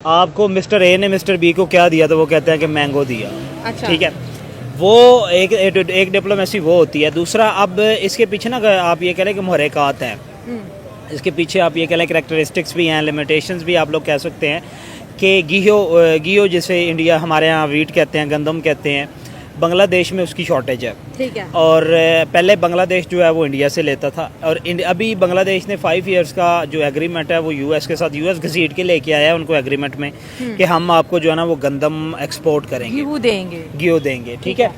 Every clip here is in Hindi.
आपको मिस्टर ए ने मिस्टर बी को क्या दिया, तो वो कहते हैं कि मैंगो दिया। अच्छा। ठीक है, वो एक डिप्लोमेसी वो होती है। दूसरा, अब इसके पीछे ना आप ये कह रहे हैं कि मुहर्रिकात हैं, इसके पीछे आप ये कह रहे हैं करैक्टरिस्टिक्स भी हैं, लिमिटेशंस भी आप लोग कह सकते हैं कि गियो जिसे इंडिया हमारे यहाँ वीट कहते हैं, गंदम कहते हैं, बांग्लादेश में उसकी शॉर्टेज है। ठीक है। और पहले बांग्लादेश जो है वो इंडिया से लेता था, और अभी बांग्लादेश ने 5 इयर्स का जो एग्रीमेंट है वो यूएस के साथ, यूएस घसीट के लेके आया है उनको एग्रीमेंट में कि हम आपको जो है ना वो गंदम एक्सपोर्ट करेंगे, गियो देंगे। ठीक है।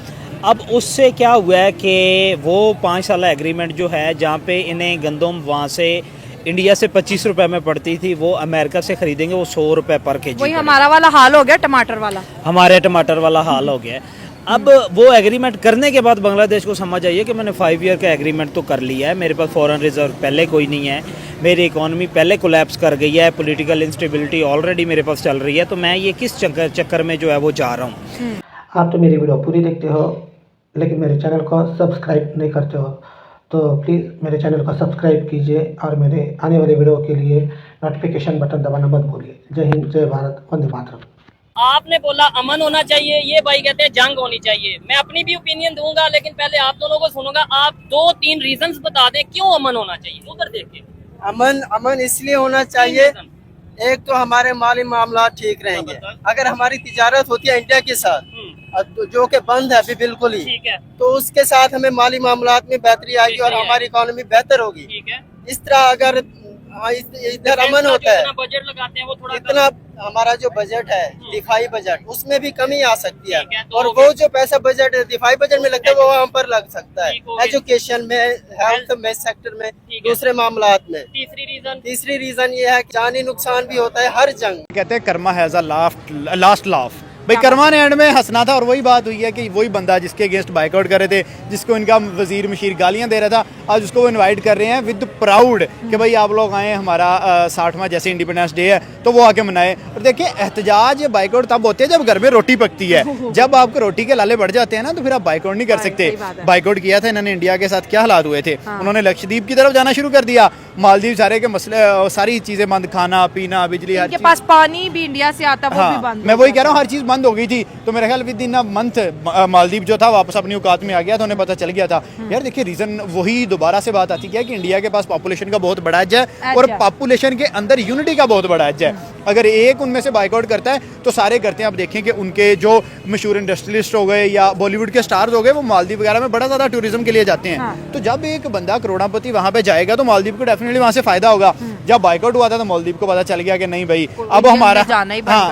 अब उससे क्या हुआ है कि वो 5 साल एग्रीमेंट जो है, जहाँ पे इन्हें गंदम वहाँ से इंडिया से 25 रुपए में पड़ती थी, वो अमेरिका से खरीदेंगे वो 100 रुपए पर केजी। वही हमारा वाला हाल हो गया, टमाटर वाला, हमारे टमाटर वाला हाल हो गया है। अब वो एग्रीमेंट करने के बाद बांग्लादेश को समझ आई है कि मैंने 5 ईयर का एग्रीमेंट तो कर लिया है, मेरे पास फॉरेन रिजर्व पहले कोई नहीं है, मेरी इकोनॉमी पहले कोलैप्स कर गई है, पॉलिटिकल इंस्टेबिलिटी ऑलरेडी मेरे पास चल रही है, तो मैं ये किस चक्कर में जो है वो जा रहा हूँ। आप तो मेरी वीडियो पूरी देखते हो लेकिन मेरे चैनल को सब्सक्राइब नहीं करते हो, तो प्लीज़ मेरे चैनल को सब्सक्राइब कीजिए और मेरे आने वाले वीडियो के लिए नोटिफिकेशन बटन दबाना मत भूलिए। जय हिंद, जय भारत, वंदे मातरम। आपने बोला अमन होना चाहिए, ये भाई कहते हैं जंग होनी चाहिए। मैं अपनी भी ओपिनियन दूंगा, लेकिन पहले आप दोनों को सुनूंगा। आप 2-3 रीजंस बता दें क्यों अमन होना चाहिए। उधर देखिए, अमन इसलिए होना चाहिए, एक तो हमारे माली मामला ठीक रहेंगे। अगर हमारी तिजारत होती है इंडिया के साथ, तो जो कि बंद है अभी बिल्कुल ही, ठीक है, तो उसके साथ हमें माली मामलात में बेहतरी आएगी और हमारी इकोनॉमी बेहतर होगी। ठीक है। इस तरह अगर इधर अमन होता है, बजट लगाते हैं वो थोड़ा इतना हमारा जो बजट है दिफाई बजट, उसमें भी कमी आ सकती है। ठीक है, तो और वो जो पैसा बजट दिफाई बजट में लगता है वो हम पर लग सकता है, ठीक हो गई। एजुकेशन में, हेल्थ में, सेक्टर में, दूसरे मामलात में। तीसरी रीजन ये है कि जानी नुकसान भी होता है हर जंग। कहते हैं Karma has a last laugh. भाई कर्मा ने एंड में हंसना था, और वही बात हुई है कि वही बंदा जिसके अगेंस्ट बाइकआउट कर रहे थे, जिसको इनका वजीर मशीर गालियां दे रहा था, आज उसको वो इनवाइट कर रहे हैं विद प्राउड कि भाई आप लोग आए, हमारा 60वां जैसे इंडिपेंडेंस डे है तो वो आके मनाएं। और देखिए, एहतजाज बाइकआउट तब होते हैं जब घर में रोटी पकती है। जब आपको रोटी के लाले बढ़ जाते हैं ना, तो फिर आप बाइकआउट नहीं कर सकते। बाइकआउट किया था इन्होंने इंडिया के साथ, क्या हालात हुए थे। उन्होंने लक्षद्वीप की तरफ जाना शुरू कर दिया, मालदीव सारे के मसले, सारी चीजें बंद, खाना पीना, बिजली, हर इनके पास पानी भी इंडिया से आता, वो भी बंद। मैं वही कह रहा हूँ, हर चीज बंद हो गई थी। तो मेरे ख्याल with in a month Maldives जो था वापस अपनी औकात में आ गया, तो उन्हें पता चल गया था। यार देखिए, रीजन वही दोबारा से बात आती है कि इंडिया के पास पॉपुलेशन का बहुत बड़ा एज है, और पॉपुलेशन के अंदर यूनिटी का बहुत बड़ा एज है। अगर एक उनमें से बाइकआउट करता है तो सारे करते हैं। आप देखें कि उनके जो मशहूर इंडस्ट्रियलिस्ट हो गए या बॉलीवुड के स्टार्स हो गए, वो मालदीव वगैरह में बड़ा ज्यादा टूरिज्म के लिए जाते हैं। तो जब एक बंदा करोड़पति वहां पे जाएगा तो मालदीव को डेफिनेटली वहां से फायदा होगा। जब बाइकआउट हुआ था तो मालदीव को पता चल गया कि नहीं भाई, अब हमारा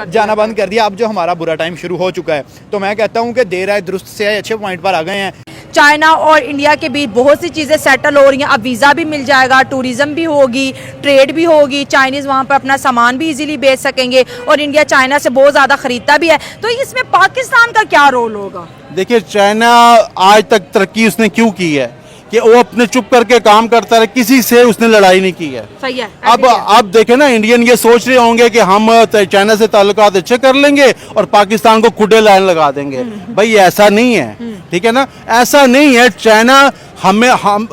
जाना बंद कर दिया, अब जो हमारा बुरा टाइम शुरू हो चुका है। तो मैं कहता हूँ कि देर आए दुरुस्त से अच्छे पॉइंट पर आ गए हैं। चाइना और इंडिया के बीच बहुत सी चीज़ें सेटल हो रही हैं। अब वीज़ा भी मिल जाएगा, टूरिज्म भी होगी, ट्रेड भी होगी, चाइनीज़ वहाँ पर अपना सामान भी इजीली बेच सकेंगे, और इंडिया चाइना से बहुत ज़्यादा ख़रीदता भी है। तो इसमें पाकिस्तान का क्या रोल होगा? देखिए, चाइना आज तक तरक्की उसने क्यों की है कि वो अपने चुप करके काम करता रहे, किसी से उसने लड़ाई नहीं की है। सही है। अब देखे ना, इंडियन ये सोच रहे होंगे कि हम चाइना से ताल्लुकात अच्छे कर लेंगे और पाकिस्तान को खुदे लाइन लगा देंगे। भाई ऐसा नहीं है, ठीक है ना, ऐसा नहीं है। चाइना हम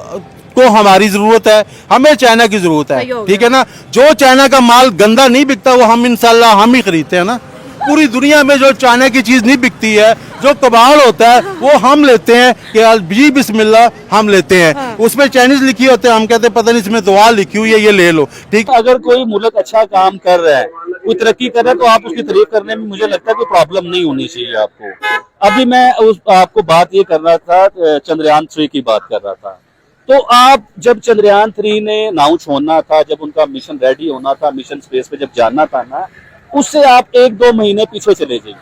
को हमारी जरूरत है, हमें चाइना की जरूरत है, ठीक है ना। जो चाइना का माल गंदा नहीं बिकता वो हम इंशाल्लाह हम ही खरीदते हैं ना। पूरी दुनिया में जो चाइना की चीज नहीं बिकती है, जो कबाड़ होता है, वो हम लेते हैं कि जी बिस्मिल्लाह हम लेते हैं। उसमें चाइनीज लिखी होते हैं, हम कहते हैं पता नहीं इसमें दुआ लिखी हुई है, ये ले लो। ठीक, अगर कोई मुल्क अच्छा काम कर रहा है, कोई तरक्की कर रहा है, तो आप उसकी तारीफ करने में मुझे लगता है कोई प्रॉब्लम नहीं होनी चाहिए आपको। अभी मैं आपको बात ये कर रहा था, चंद्रयान 3 की बात कर रहा था। तो आप जब चंद्रयान 3 ने लॉन्च होना था, जब उनका मिशन रेडी होना था, मिशन स्पेस पे जब जाना था ना, उससे आप 1-2 महीने पीछे चले जाइए।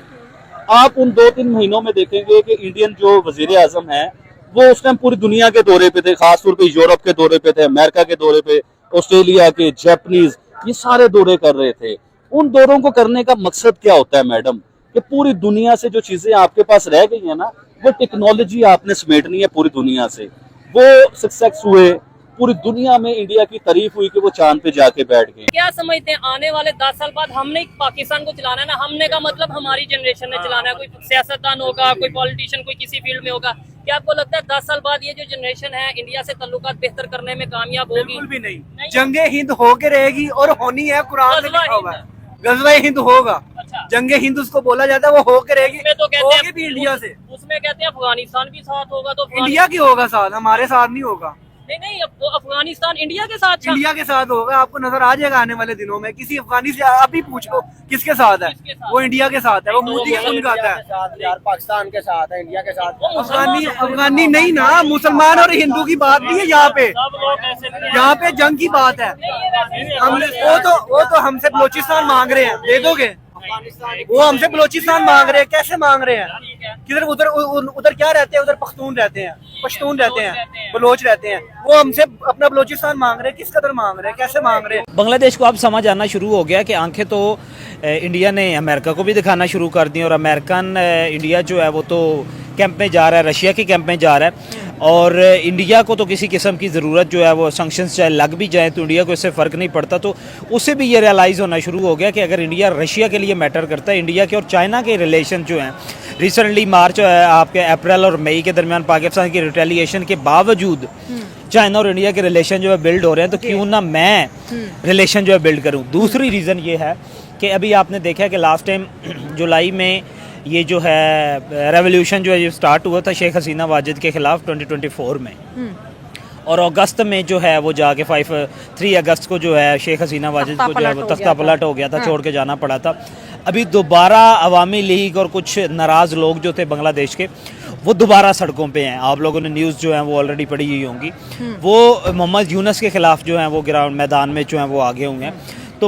आप उन 2-3 महीनों में देखेंगे कि इंडियन जो वजीर आजम है वो उस टाइम पूरी दुनिया के दौरे पे थे, खासतौर पे यूरोप के दौरे पे थे, अमेरिका के दौरे पे, ऑस्ट्रेलिया के, जापानीज, ये सारे दौरे कर रहे थे। उन दौरों को करने का मकसद क्या होता है मैडम, कि पूरी दुनिया से जो चीजें आपके पास रह गई है ना, वो टेक्नोलॉजी आपने समेटनी है पूरी दुनिया से। वो सक्सेस हुए, पूरी दुनिया में इंडिया की तारीफ हुई कि वो चांद पे जाके बैठ गए। क्या समझते हैं आने वाले 10 साल बाद हमने पाकिस्तान को चलाना है ना? हमने का मतलब हमारी जनरेशन ने चलाना है। कोई सियासतदान होगा, कोई पॉलिटिशियन, कोई किसी फील्ड में होगा। क्या आपको लगता है 10 साल बाद ये जो जनरेशन है इंडिया से ताल्लुकात बेहतर करने में कामयाब होगी? बिल्कुल भी नहीं। जंगे हिंद होके रहेगी और होनी है, कुरान में लिखा हुआ है। गजवा हिंद होगा। अच्छा। जंगे हिंद उसको बोला जाता है, वो होके रहेगी। उसमें तो कहते होगी हैं भी इंडिया से। उसमें कहते हैं अफगानिस्तान भी साथ होगा, तो इंडिया की होगा साथ, हमारे साथ नहीं होगा। नहीं, अब तो अफगानिस्तान इंडिया के साथ इंडिया के साथ होगा, आपको नजर आ जाएगा आने वाले दिनों में। किसी अफगानी से अभी पूछो किसके साथ है, किसके साथ? वो इंडिया के साथ है, वो तो मोदी वो के खून का आता है। यार पाकिस्तान के साथ है, इंडिया के साथ वो अफगानी मुसलमान अफगानी नहीं ना, मुसलमान और हिंदू की बात नहीं है यहाँ पे। सब लोग ऐसे नहीं हैं। यहाँ पे जंग की बात है। वो तो हमसे बलोचिस्तान मांग रहे हैं, दे दोगे? वो हमसे बलोचिस्तान मांग रहे हैं, कैसे मांग रहे हैं? किधर उधर उधर क्या रहते हैं? उधर पख्तून रहते हैं, पश्तून रहते हैं, बलोच रहते हैं। वो हमसे अपना बलोचिस्तान मांग रहे हैं, किस कदर मांग रहे हैं, कैसे मांग रहे हैं? बांग्लादेश को अब समझ आना शुरू हो गया कि आंखें तो इंडिया ने अमेरिका को भी दिखाना शुरू कर दी, और अमेरिकन इंडिया जो है वो तो कैंप में जा रहा है, रशिया के कैंप में जा रहा है। और इंडिया को तो किसी किस्म की ज़रूरत जो है वो सैंक्शंस चाहे लग भी जाए तो इंडिया को इससे फ़र्क नहीं पड़ता। तो उसे भी ये रियलाइज़ होना शुरू हो गया कि अगर इंडिया रशिया के लिए मैटर करता है, इंडिया के और चाइना के रिलेशन जो हैं, रिसेंटली मार्च आपके अप्रैल और मई के दरमियान पाकिस्तान की रिटेलिएशन के बावजूद चाइना और इंडिया के रिलेशन जो है बिल्ड हो रहे हैं, तो क्यों ना मैं रिलेशन जो है बिल्ड करूँ। दूसरी रीज़न ये है कि अभी आपने देखा कि लास्ट टाइम जुलाई में ये जो है रेवोल्यूशन जो है ये स्टार्ट हुआ था शेख हसीना वाजिद के ख़िलाफ़ 2024 में, और अगस्त में जो है वो जाके 3 अगस्त को जो है शेख हसीना वाजिद को जो है वो तख्ता पलट हो गया था, छोड़ के जाना पड़ा था। अभी दोबारा अवामी लीग और कुछ नाराज़ लोग जो थे बांग्लादेश के, वो दोबारा सड़कों पे हैं। आप लोगों ने न्यूज़ जो है वो ऑलरेडी पढ़ी हुई होंगी। वो मोहम्मद यूनस के ख़िलाफ़ जो है वो ग्राउंड मैदान में जो है वो आगे हुए हैं। तो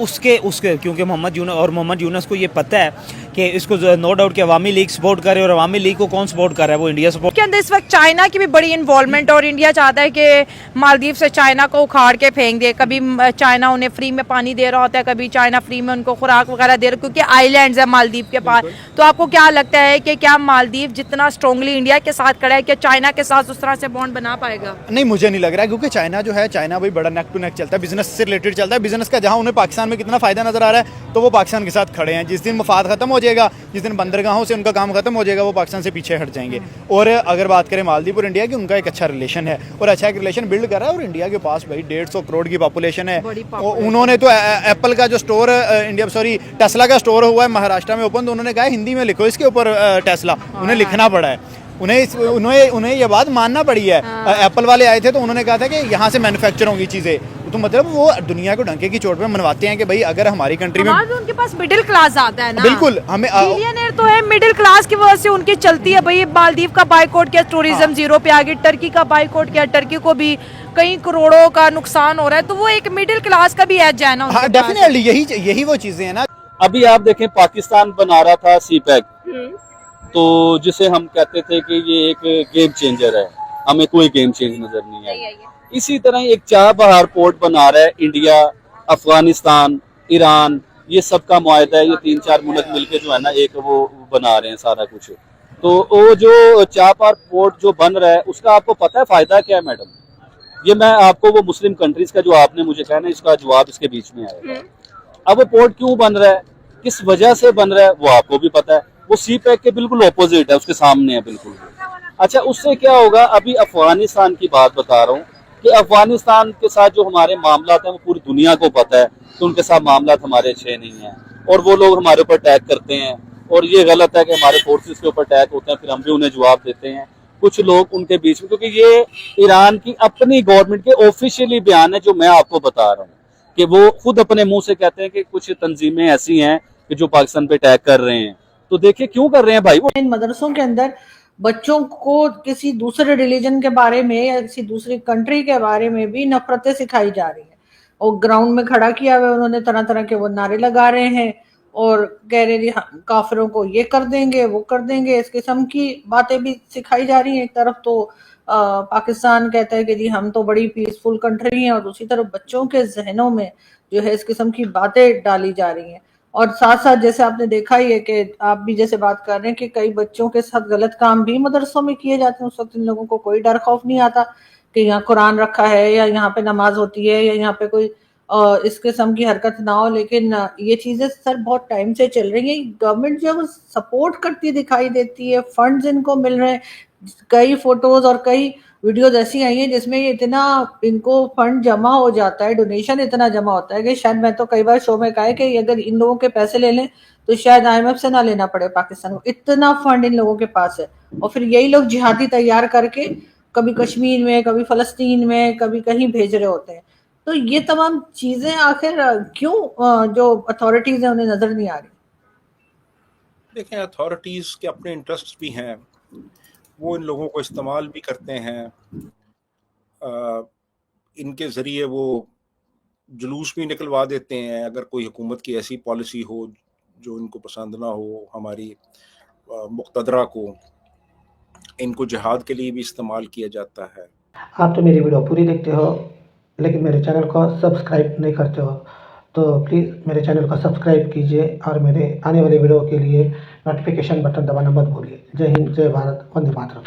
उसके क्योंकि मोहम्मद यूनस को ये पता है कि इसको नो डाउट कि अवामी लीग सपोर्ट करे, और अवामी लीग को कौन सपोर्ट कर रहा है? वो इंडिया सपोर्ट के अंदर इस वक्त चाइना की भी बड़ी इन्वॉल्वमेंट, और इंडिया चाहता है कि मालदीव से चाइना को उखाड़ के फेंक दे। कभी चाइना उन्हें फ्री में पानी दे रहा होता है, कभी चाइना फ्री में उनको खुराक वगैरह दे रहा है, क्योंकि आइलैंड्स है मालदीव के पास। तो आपको क्या लगता है कि क्या मालदीव जितना स्ट्रांगली इंडिया के साथ खड़ा है, क्या चाइना के साथ उस तरह से बॉन्ड बना पाएगा? नहीं, मुझे नहीं लग रहा है, क्योंकि चाइना जो है, चाइना भाई बड़ा नेक टू नेक चलता है, बिजनेस से रिलेटेड चलता है। बिजनेस का जहाँ उन्हें पाकिस्तान में कितना फ़ायदा नज़र आ रहा है, तो वो पाकिस्तान के साथ खड़े हैं। जिस दिन मफाद ख़त्म हो जाएगा, जिस दिन बंदरगाहों से उनका काम खत्म हो जाएगा, वो पाकिस्तान से पीछे हट जाएंगे। और अगर बात करें मालदीव और इंडिया की, उनका एक अच्छा रिलेशन है और अच्छा एक रिलेशन बिल्ड कर रहा है। और इंडिया के पास भाई 150 करोड़ की पॉपुलेशन है। उन्होंने तो एप्पल का जो स्टोर टेस्ला का स्टोर हुआ है महाराष्ट्र में ओपन, तो उन्होंने कहा हिंदी में लिखो इसके ऊपर टेस्ला, उन्हें लिखना पड़ा है। उन्हें ये बात मानना पड़ी है। एप्पल वाले आए थे तो उन्होंने कहा था कि यहाँ से मैन्युफैक्चर होंगी चीज़ें, तो मतलब वो दुनिया को डंके की चोट पे मनवाते हैं कि भाई अगर हमारी कंट्री में उनके पास मिडिल क्लास आता है ना। बिल्कुल, हमें बिलियनर तो है, मिडिल क्लास की वजह से उनकी चलती है। भाई मालदीव का बाइकआउट किया, टूरिज्म जीरो पे आ गई। टर्की का बाइकआउट किया, टर्की को भी कई करोड़ों का नुकसान हो रहा है। तो वो एक मिडिल क्लास का भी एज है ना। हाँ, डेफिनेटली यही वो चीजें हैं ना। अभी आप देखें, पाकिस्तान बना रहा था सीपैक, तो जिसे हम कहते थे कि ये एक गेम चेंजर है, हमें कोई गेम चेंज नजर नहीं आया। इसी तरह एक चाबहार पोर्ट बना रहा है इंडिया, अफगानिस्तान, ईरान, ये सब का मुआहदा है। ये 3-4 मुल्क मिलके जो है ना एक वो बना रहे हैं सारा कुछ। तो वो जो चाबहार पोर्ट जो बन रहा है, उसका आपको पता है फायदा क्या है मैडम? ये मैं आपको वो मुस्लिम कंट्रीज का जो आपने मुझे कहा ना, इसका जवाब इसके बीच में आएगा। अब वो पोर्ट क्यों बन रहा है, किस वजह से बन रहा है, वो आपको भी पता है। वो सी पैक के बिल्कुल ऑपोजिट है, उसके सामने है बिल्कुल। अच्छा, उससे क्या होगा? अभी अफगानिस्तान की बात बता रहा हूँ कि अफगानिस्तान के साथ जो हमारे मामला हैं वो पूरी दुनिया को पता है कि उनके साथ मामला हमारे अच्छे नहीं हैं, और वो लोग हमारे ऊपर अटैक करते हैं। और ये गलत है कि हमारे फोर्सेस के ऊपर अटैक होते हैं, फिर हम भी उन्हें जवाब देते हैं। कुछ लोग उनके बीच में, क्योंकि ये ईरान की अपनी गवर्नमेंट के ऑफिशियली बयान है जो मैं आपको बता रहा हूँ, कि वो खुद अपने मुंह से कहते हैं कि कुछ तंजीमें ऐसी हैं कि जो पाकिस्तान पे अटैक कर रहे हैं। तो देखिए क्यों कर रहे हैं भाई। वो इन मदरसों के अंदर बच्चों को किसी दूसरे रिलीजन के बारे में या किसी दूसरी कंट्री के बारे में भी नफरतें सिखाई जा रही हैं, और ग्राउंड में खड़ा किया हुआ उन्होंने तरह तरह के वो नारे लगा रहे हैं और कह रहे हैं काफिरों को ये कर देंगे वो कर देंगे, इस किस्म की बातें भी सिखाई जा रही हैं। एक तरफ तो पाकिस्तान कहता है कि जी हम तो बड़ी पीसफुल कंट्री हैं, और दूसरी तरफ बच्चों के जहनों में जो है इस किस्म की बातें डाली जा रही हैं। और साथ साथ जैसे आपने देखा ही है कि आप भी जैसे बात कर रहे हैं कि कई बच्चों के साथ गलत काम भी मदरसों में किए जाते हैं। उस वक्त इन लोगों को कोई डर खौफ नहीं आता कि यहाँ कुरान रखा है या यहाँ पे नमाज होती है या यहाँ पे कोई इस किस्म की हरकत ना हो। लेकिन ये चीजें सर बहुत टाइम से चल रही हैं। गवर्नमेंट जो है सपोर्ट करती दिखाई देती है, फंड्स इनको मिल रहे हैं, कई फोटोज और कई वीडियोज ऐसी आई हैं जिसमें ये इतना इनको फंड जमा हो जाता है, डोनेशन इतना जमा होता है कि शायद, मैं तो कई बार शो में कहा है कि अगर इन लोगों के पैसे ले लें तो शायद IMF से ना लेना पड़े पाकिस्तान को, इतना फंड इन लोगों के पास है। और फिर यही लोग जिहादी तैयार करके कभी कश्मीर में, कभी फलस्तीन में, कभी कहीं भेज रहे होते हैं। तो ये तमाम चीजें आखिर क्यों जो अथॉरिटीज है उन्हें नजर नहीं आ रही? देखें, अथॉरिटीज़ के अपने इंटरेस्ट भी हैं, वो इन लोगों को इस्तेमाल भी करते हैं, इनके ज़रिए वो जुलूस भी निकलवा देते हैं अगर कोई हुकूमत की ऐसी पॉलिसी हो जो इनको पसंद ना हो, हमारी मुक़तदरा को, इनको जिहाद के लिए भी इस्तेमाल किया जाता है। आप तो मेरी वीडियो पूरी देखते हो लेकिन मेरे चैनल को सब्सक्राइब नहीं करते हो, तो प्लीज़ मेरे चैनल को सब्सक्राइब कीजिए और मेरे आने वाले वीडियो के लिए नोटिफिकेशन बटन दबाना मत भूलिए। जय हिंद, जय भारत, वंदे मातरम।